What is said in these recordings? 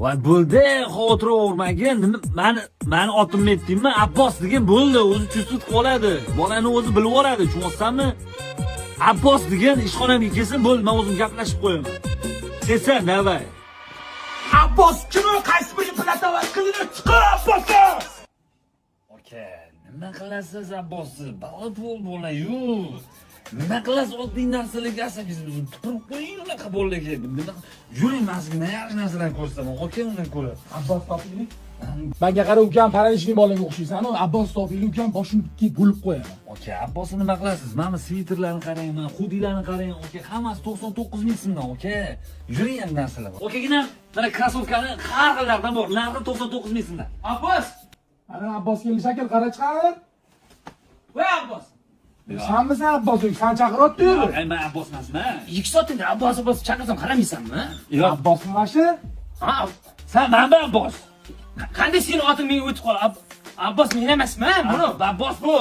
Voy bo'ldi, xavotir olmagin. Meni otimni aytdingmi? Abbos degan bo'ldi, o'zi chustut qoladi. Bolani o'zi bilib oladi, tushunayapsanmi? Abbos degan ishxonamga kelsin, bo'ldi, men o'zim gaplashib qo'yaman. Sen davay. Abbos kim? Qaysi biri bilan da'vat qildi? Chiqar Abbosni! Aka, nima qilasiz Abbosni? Balo bo'layu. Nima qilasiz oddiy narsalarga asabingizni tupurib qo'ying, unaqa bolalarga. Nima yuring, mazgina yaxshi narsalarni ko'rsaman. Aka, undan ko'ra. Abbos topinglik. Menga qara ukam paralishli bolaga o'xshaysan-ku. Abbos topinglik ukam boshimga bo'lib qo'yaman. Aka, Abbosni nima qilasiz? Mana sviterlarni qarang, mana xudilarni qarang. Aka, hammasi 99 ming so'mdan, aka. Yuring ham narsalar bor. Akagina, mana krossovkani har xillardan bor. Narxi 99 ming so'mdan. Abbos! Ana Abbos keldi shakl qara chiqar. Voy Abbos! Senmisan Abbos? Sen chaqiryapti-yu. Men Abbos emasman. 2 soatda Abbos chaqirsam qaramaysanmi? Yo'q. Abbosmi mashi? Ha, Sen men Abbos. qanday seni oting menga o'tib qol? Abbos men emasman, buni. Abbos bu.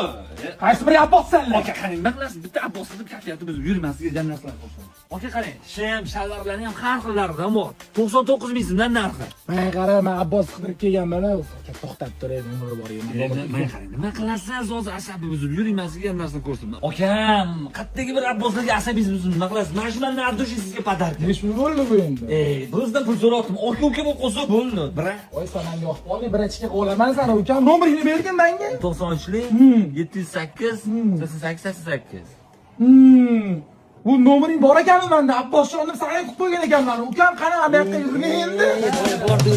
Qaysi biri Abbossanlar? Aka, qarang, nima qilasiz? Bitta Abbos deb kafiyati biz yurmaslik jannatlar bo'lsin. Aka, qarang, shim, shalvarlari ham har xillaridan bor. 99 ming so'mdan narxi. Men qara, men Abbos qidirib kelganman. Aka, to'xtab turay, umri bor emas. Men qarang, nima qilasiz? Hozir asabi buzib yurmaslik narsani ko'rsin. Akam, qattagi bir Abboslarga asabingiz buzib nima qilasiz? Mana shu meni ardushi sizga padarka. Nesh pul bo'ldi bu endi? Bizdan pul so'rayaptim. Aka bo'lib qolsa bo'ldi. Bira. Voy, sen menga yoqib qolding, birinchiga olaman sana ukam. Nomeringni bergin menga. 93lik 708 8888. Bu nomering bor ekan menda. Abbos shonni saqlab qilib qo'ygan ekanman. Ukam qani bu yoqqa yurgin endi. Bordi,